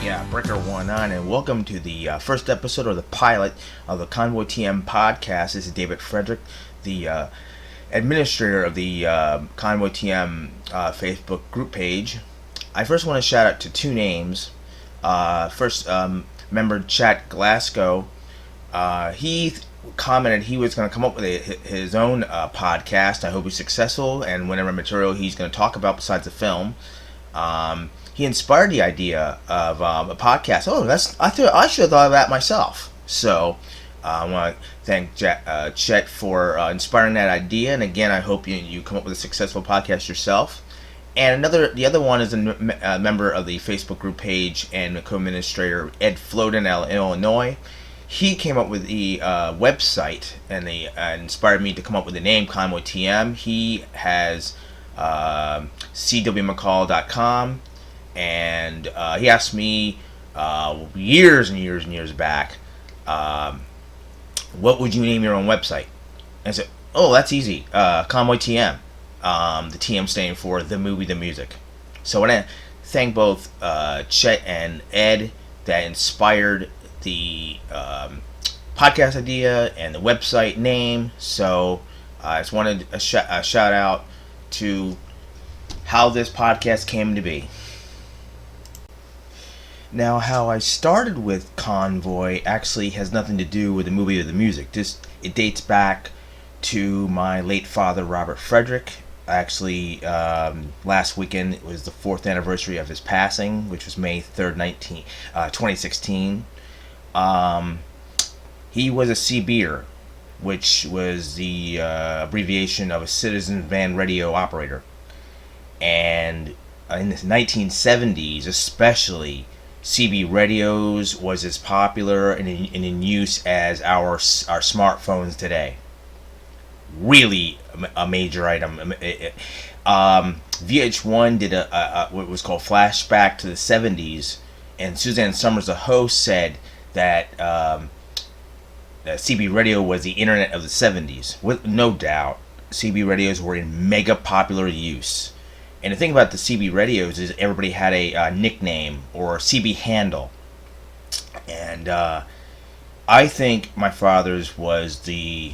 Breaker 19, and welcome to the first episode of the pilot of the ConvoyTM podcast. This is David Frederick, the administrator of the ConvoyTM Facebook group page. I first want to shout out to two names. First, member Chat Glasgow. He commented he was going to come up with his own podcast. I hope he's successful, and whatever material he's going to talk about besides the film. He inspired the idea of a podcast. I should have thought of that myself. So I want to thank Chet for inspiring that idea. And again, I hope you come up with a successful podcast yourself. And the other one is a member of the Facebook group page and the co-administrator, Ed Floden, Illinois. He came up with the website and inspired me to come up with the name ConvoyTM. He has cwmccall.com. And he asked me years and years back, what would you name your own website? And I said, oh, that's easy, ConvoyTM. The TM standing for the movie, the music. So I want to thank both Chet and Ed that inspired the podcast idea and the website name. So I just wanted a shout out to how this podcast came to be. Now, how I started with Convoy actually has nothing to do with the movie or the music. It dates back to my late father, Robert Frederick. Actually, last weekend it was the 4th anniversary of his passing, which was May 3rd, 2016. He was a CB'er, which was the abbreviation of a citizen van radio operator. And in the 1970s, especially, CB radios was as popular and in use as our smartphones today. Really a major item. VH1 did what was called Flashback to the 70s, and Suzanne Summers, the host, said that CB radio was the internet of the 70s. With no doubt, CB radios were in mega popular use. And the thing about the CB radios is everybody had a nickname or a CB handle. And I think my father's was the,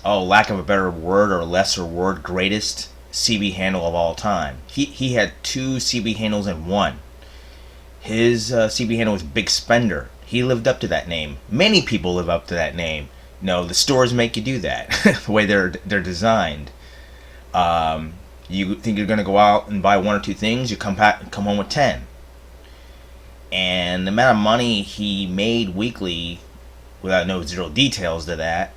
lack of a better word or lesser word, greatest CB handle of all time. He had two CB handles in one. His CB handle was Big Spender. He lived up to that name. Many people live up to that name. No, the stores make you do that, the way they're designed. You think you're going to go out and buy one or two things, you come home with 10. And the amount of money he made weekly, without zero details to that,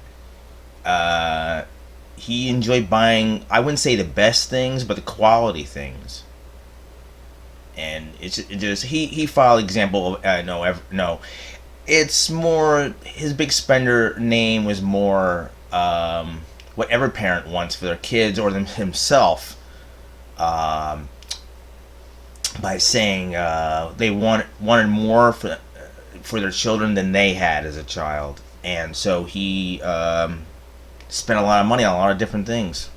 he enjoyed buying, I wouldn't say the best things, but the quality things. And he filed example of, it's more, his Big Spender name was more what every parent wants for their kids or himself, by saying they wanted more for their children than they had as a child, and so he spent a lot of money on a lot of different things.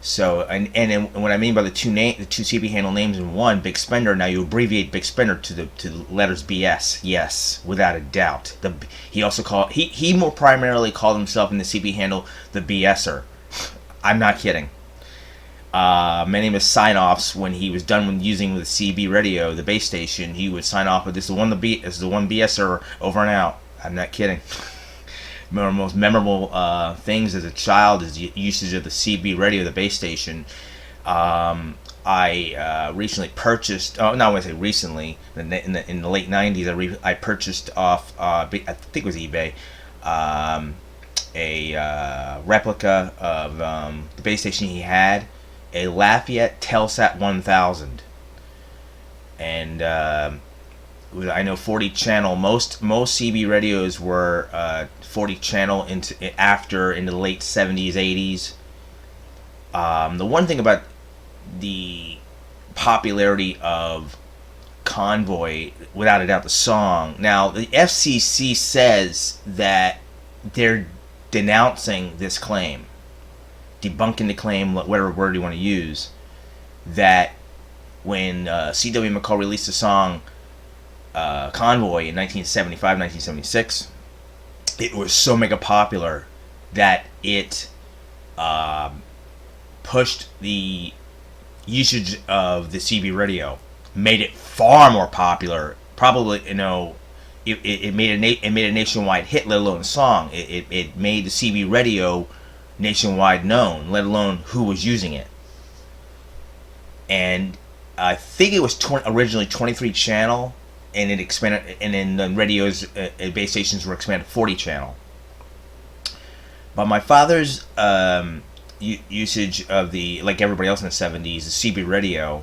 So and what I mean by the two CB handle names in one, Big Spender. Now you abbreviate Big Spender to the letters BS. Yes, without a doubt. He also he more primarily called himself in the CB handle the BSer. I'm not kidding. Many of his sign-offs when he was done with using the CB radio, the base station, he would sign off with this is the one BSer, over and out. I'm not kidding. One of the most memorable things as a child is the usage of the CB radio, the base station. I recently purchased, not I want to say recently, in the late 90s, I purchased off, I think it was eBay, a replica of the base station he had, a Lafayette Telsat 1000. And I know 40 channel. Most CB radios were 40 channel into the late 70s, 80s. The one thing about the popularity of Convoy, without a doubt, the song. Now the FCC says that they're denouncing this claim, debunking the claim, whatever word you want to use, that when C.W. McCall released the song Convoy in 1975, 1976, it was so mega popular that it pushed the usage of the CB radio, made it far more popular. Probably, it made a nationwide hit, let alone a song. It made the CB radio nationwide known, let alone who was using it. And I think it was originally 23 channel, and it expanded, and then the radios, base stations were expanded to 40 channel. But my father's usage of the, like everybody else in the 70s, the CB radio,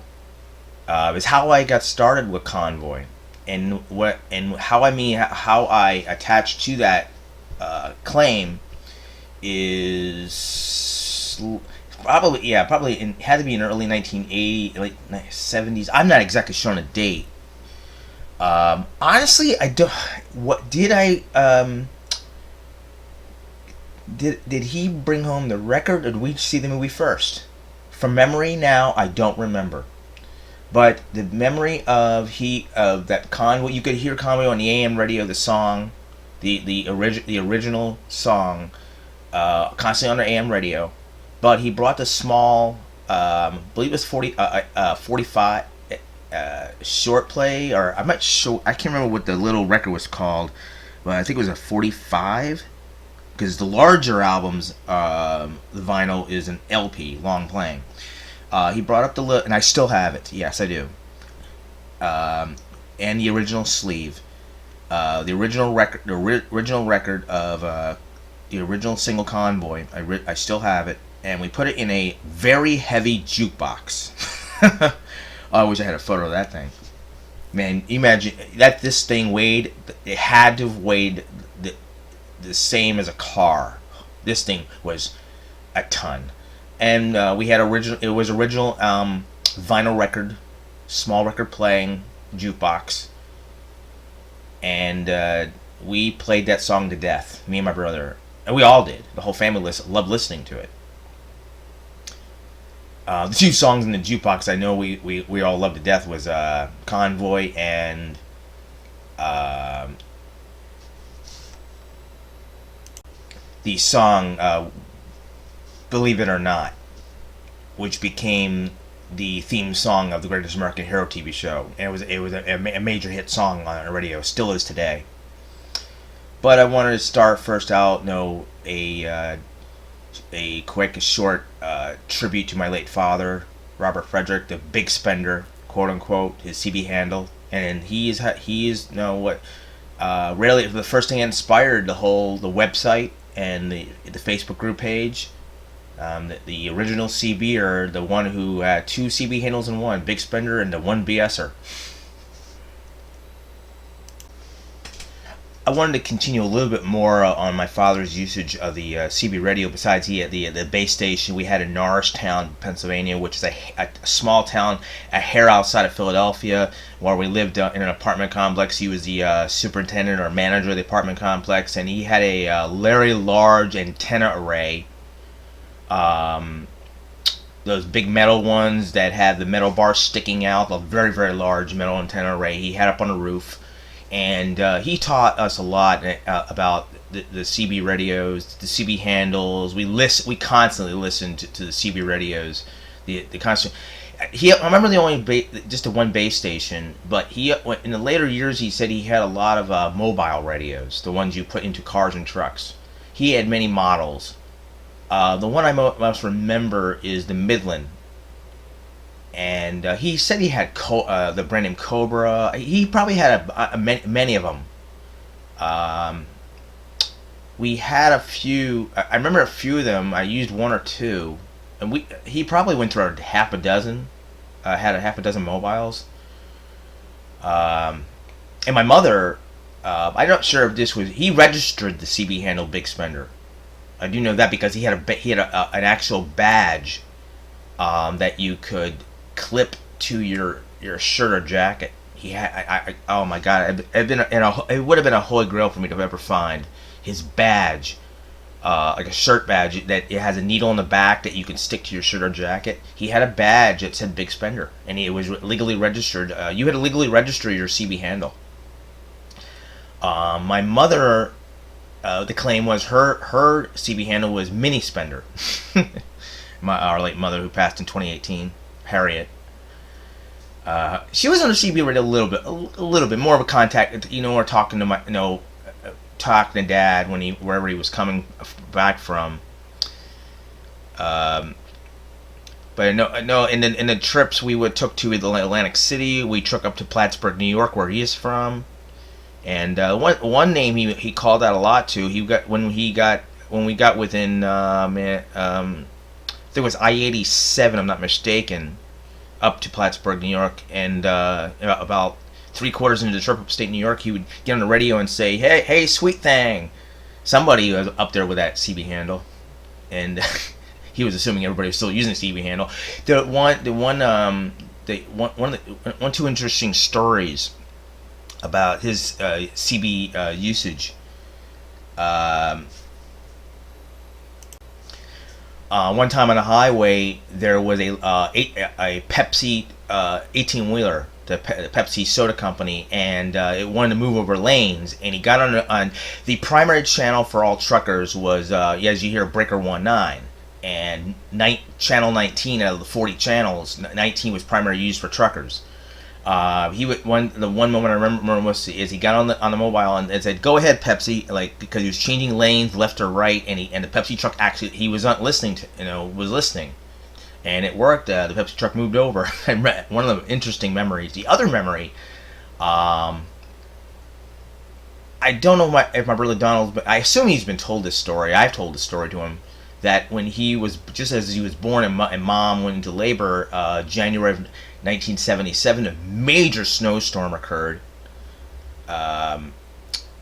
is how I got started with Convoy, and how I attached to that claim is probably it had to be in early 1980, late 70s. I'm not exactly sure on a date. Honestly, I don't. What did I? Did he bring home the record, or did we see the movie first? From memory now, I don't remember. But the memory of that Convoy, you could hear Convoy on the AM radio, the song, the original song, constantly on the AM radio. But he brought the small, I believe it was 45 short play, or I'm not sure. I can't remember what the little record was called, but I think it was a 45. Because the larger albums, the vinyl is an LP, long playing. He brought up and I still have it. Yes, I do. And the original sleeve, the original record of the original single Convoy. I still have it, and we put it in a very heavy jukebox. I wish I had a photo of that thing. Man, imagine that this thing weighed. It had to have weighed the same as a car. This thing was a ton. And we had original vinyl record, small record playing jukebox, and we played that song to death, me and my brother, and we all did. The whole family loved listening to it. The two songs in the jukebox I know we all loved to death was Convoy and the song Believe It or Not, which became the theme song of the Greatest American Hero TV show, and it was a major hit song on the radio, still is today. But I wanted to start first out, a quick, short tribute to my late father, Robert Frederick, the big spender, quote unquote, his CB handle, and he is really the first thing that inspired the website and the Facebook group page. The original CB, or the one who had two CB handles in one, big spender and the one BSer. I wanted to continue a little bit more on my father's usage of the CB radio. Besides the base station we had in Norristown, Pennsylvania, which is a small town a hair outside of Philadelphia, where we lived in an apartment complex. He was the superintendent or manager of the apartment complex, and he had a very large antenna array. Those big metal ones that have the metal bar sticking out, a very, very large metal antenna array he had up on the roof. And he taught us a lot about the CB radios, the CB handles. We constantly listened to the CB radios. I remember just the one base station, but in the later years he said he had a lot of mobile radios, the ones you put into cars and trucks. He had many models. The one I most remember is the Midland. And he said he had the brand name Cobra. He probably had many of them. We had a few. I remember a few of them. I used one or two, and he probably went through half a dozen. Had a half a dozen mobiles. And my mother, I'm not sure if this was. He registered the CB handle Big Spender. I do know that because he had an actual badge that you could clip to your shirt or jacket. He had. Oh my God! It would have been a holy grail for me to ever find his badge like a shirt badge that it has a needle in the back that you can stick to your shirt or jacket. He had a badge that said Big Spender, and it was legally registered. You had to legally register your CB handle. My mother, the claim was her CB handle was Mini Spender. Our late mother, who passed in 2018, Harriet. She was on the CB radio a little bit more of a contact. Or talking to my, talking to Dad wherever he was coming back from. But no. In the trips we took to Atlantic City, we took up to Plattsburgh, New York, where he is from. And one name he called out a lot to. When we got within I think it was I-87, I'm not mistaken, up to Plattsburgh, New York, and about 3/4 into the trip upstate New York, he would get on the radio and say, "Hey, sweet thing." Somebody was up there with that CB handle, and he was assuming everybody was still using the CB handle. Two interesting stories about his CB usage. One time on the highway, there was a Pepsi 18-wheeler, the Pepsi soda company, and it wanted to move over lanes, and he got on the primary channel for all truckers was, as you hear, Breaker 19, and channel 19 out of the 40 channels, 19 was primary used for truckers. The one moment I remember was he got on the mobile and said, "Go ahead, Pepsi," because he was changing lanes left or right, and the Pepsi truck actually, he was not listening was listening, and it worked. The Pepsi truck moved over. One of the interesting memories. The other memory, I don't know if my brother Donald, but I assume he's been told this story. I've told this story to him, that when he was, just as he was born and Mom went into labor, January of 1977, a major snowstorm occurred, and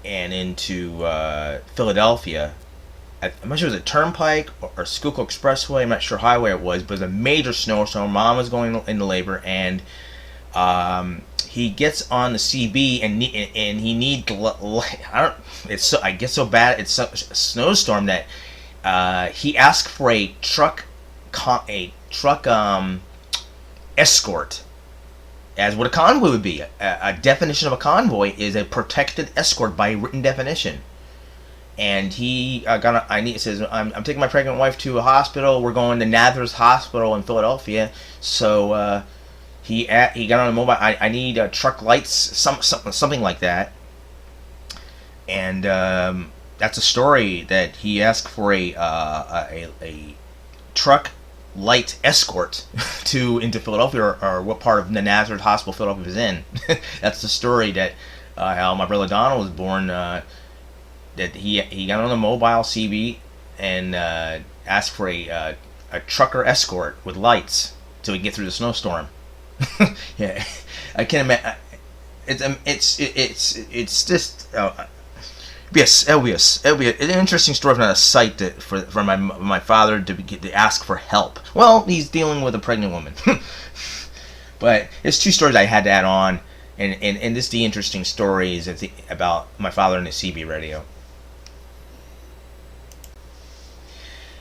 into Philadelphia. I'm not sure if it was a turnpike or Schuylkill Expressway. I'm not sure highway it was, but it was a major snowstorm. Mom was going into labor, and he gets on the CB, and he needs. I guess so bad. It's a snowstorm that he asked for a truck escort, as what a convoy would be. A definition of a convoy is a protected escort by written definition. And he says, I'm taking my pregnant wife to a hospital. We're going to Nathers Hospital in Philadelphia. So he got on a mobile. I need truck lights, something like that. And that's a story that he asked for a truck light escort into Philadelphia, or what part of the Nazareth Hospital Philadelphia was in. That's the story that how my brother Donald was born. That he got on a mobile CB and asked for a trucker escort with lights so he could get through the snowstorm. Yeah, I can't imagine. It's just. Yes, it'll be an interesting story, if not a sight, for my father to ask for help. Well, he's dealing with a pregnant woman. But it's two stories I had to add on, and this the interesting stories about my father and the CB radio.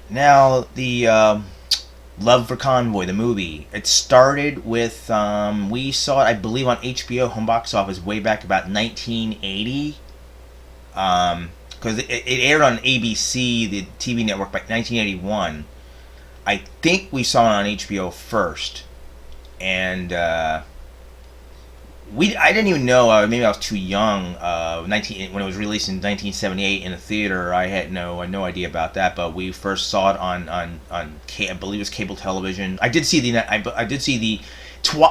Now, the Love for Convoy, the movie. It started with, we saw it, I believe, on HBO home box office way back about 1980. Because it aired on ABC, the TV network, by 1981. I think we saw it on HBO first, and I didn't even know. Maybe I was too young. When it was released in 1978 in a theater, I had no idea about that. But we first saw it on I believe it was cable television. I did see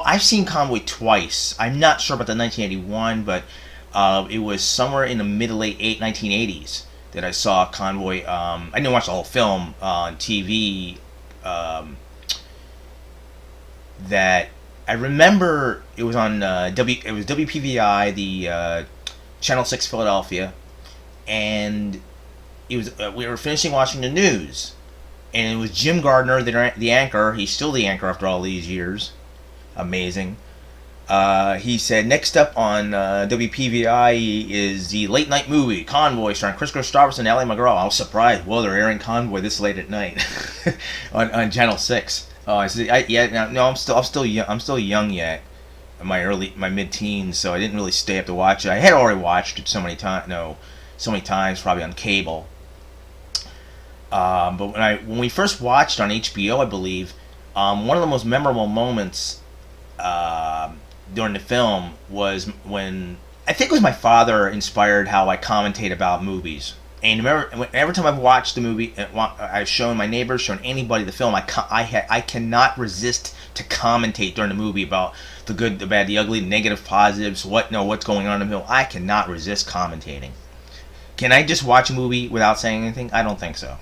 I've seen Convoy twice. I'm not sure about the 1981, but. It was somewhere in the mid-late 1980s that I saw Convoy. I didn't watch the whole film on TV. That I remember it was on it was WPVI, the Channel 6 Philadelphia, and it was we were finishing watching the news, and it was Jim Gardner, the anchor. He's still the anchor after all these years. Amazing. He said, next up on WPVI is the late night movie Convoy, starring Chris Christopherson and Ally McGraw. I was surprised. Well, they're airing Convoy this late at night on Channel 6. Oh, I said, yeah, no, I'm still young yet, in my mid-teens, so I didn't really stay up to watch it. I had already watched it so many times, probably on cable. But when we first watched on HBO, I believe, one of the most memorable moments during the film was when I think it was my father inspired how I commentate about movies. And remember, every time I've watched the movie, I've shown my neighbors, shown anybody the film, I cannot resist to commentate during the movie about the good, the bad, the ugly, the negative, positives, what's going on in the film. I cannot resist commentating. Can I just watch a movie without saying anything? I don't think so.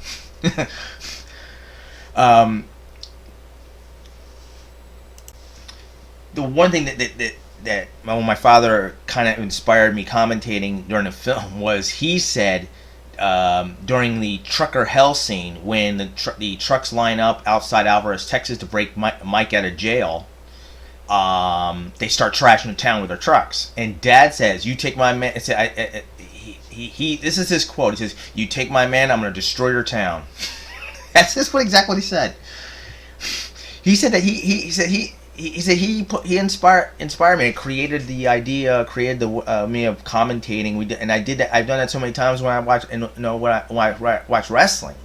The one thing that my father kind of inspired me commentating during the film was he said during the trucker hell scene when the trucks line up outside Alvarez, Texas to break Mike out of jail. They start trashing the town with their trucks, and Dad says, "You take my man." He this is his quote. He says, "You take my man, I'm going to destroy your town." That's just exactly what he said. He said that he said he inspired me. It created the idea, created the me of commentating. And I did that. I've done that so many times when I watch when I watch wrestling,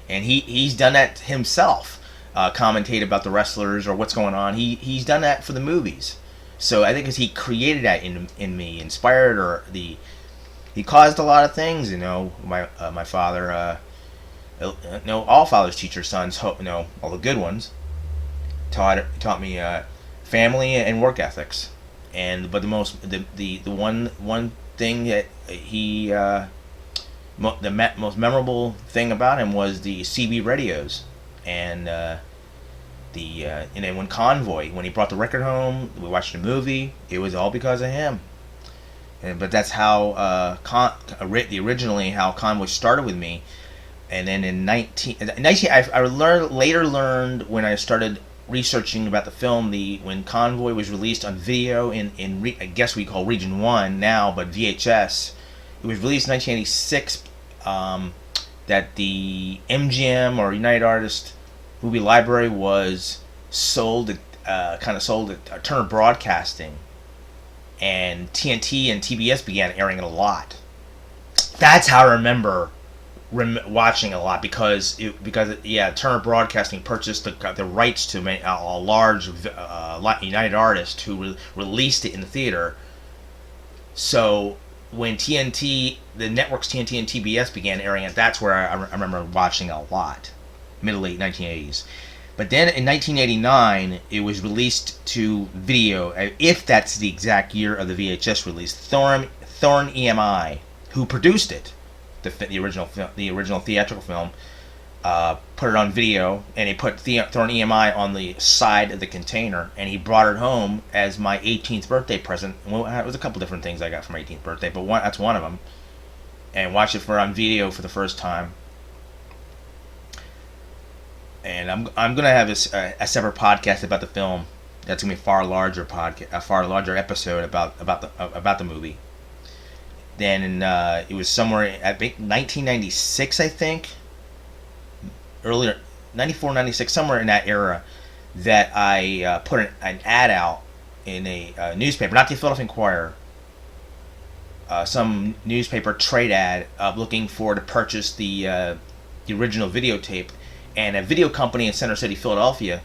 and he's done that himself. Commentate about the wrestlers or what's going on. He's done that for the movies. So I think because he created that in me, inspired he caused a lot of things. My father. All fathers teach their sons. All the good ones. Taught me family and work ethics, but the one thing that the most memorable thing about him was the CB radios, and when Convoy, when he brought the record home, we watched the movie. It was all because of him, but that's how originally how Convoy started with me, and then in 19 I later learned when I started researching about the film, when Convoy was released on video in I guess we call Region 1 now, but VHS. It was released in 1986. That the MGM or United Artists Movie Library was sold at Turner Broadcasting, and TNT and TBS began airing it a lot. That's how I remember watching a lot because Turner Broadcasting purchased the rights to a large United Artists who released it in the theater. So when the networks TNT and TBS began airing it, that's where I remember watching a lot, mid-late 1980s. But then in 1989, it was released to video, if that's the exact year of the VHS release. Thorn EMI, who produced it, the original theatrical film, put it on video, and he put Thorn EMI on the side of the container, and he brought it home as my 18th birthday present. Well, it was a couple different things I got for my 18th birthday, but that's one of them. And watched it on video for the first time. And I'm gonna have a separate podcast about the film. That's gonna be a far larger episode about the movie. Then it was somewhere, I think 1996, I think, earlier, 94, 96, somewhere in that era, that I put an ad out in a newspaper, not the Philadelphia Inquirer, some newspaper trade ad looking to purchase the original videotape, and a video company in Center City, Philadelphia,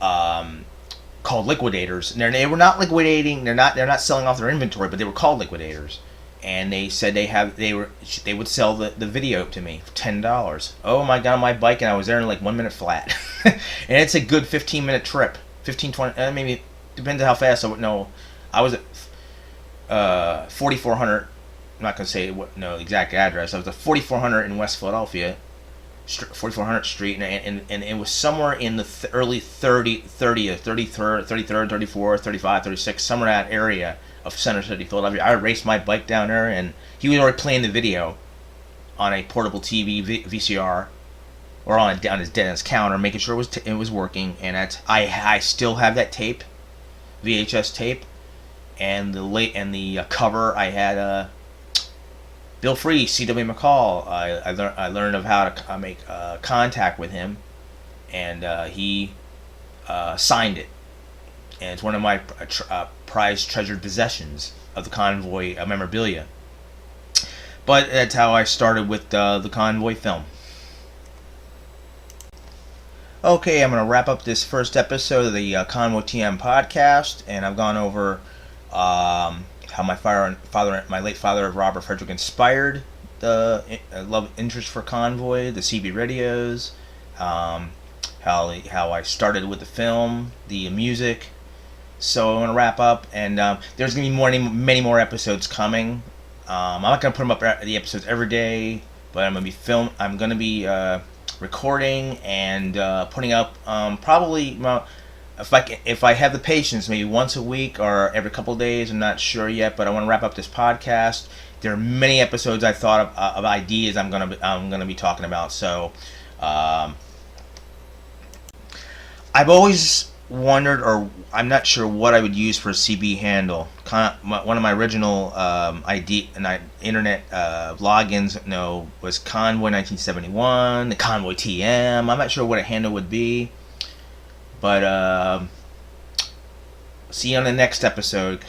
called Liquidators. And they were not liquidating. They're not selling off their inventory, but they were called Liquidators. And they said they would sell the video to me for $10. Oh my God, on my bike, and I was there in like 1 minute flat. And it's a good 15-minute trip, 15, 20, maybe depends on how fast. I was at 4400. I'm not gonna say the exact address. I was at 4400 in West Philadelphia, 4400th Street, and it was somewhere in the early 30th, 33rd, 34th, 35th, 36th, somewhere in that area of Center City, Philadelphia. I raced my bike down there, and he was already playing the video on a portable TV VCR, or on his counter, making sure it was working. And I still have that tape, VHS tape. and the cover I had Bill Free, C.W. McCall. I learned of how to make contact with him, and he signed it, and it's one of my prized treasured possessions of the Convoy memorabilia. But that's how I started with the Convoy film. Okay, I'm going to wrap up this first episode of the ConvoyTM podcast, and I've gone over how my late father, Robert Frederick, inspired the love interest for Convoy, the CB radios, how I started with the film, the music. So I'm going to wrap up, and there's going to be many more episodes coming. I'm not going to put them up the episodes every day, but I'm going to be recording and putting up probably if I have the patience, maybe once a week or every couple of days. I'm not sure yet, but I want to wrap up this podcast. There are many episodes I thought of ideas I'm gonna be talking about. So I've always wondered, or I'm not sure what I would use for a CB handle. One of my original internet logins, was Convoy 1971, the ConvoyTM. I'm not sure what a handle would be, but see you on the next episode.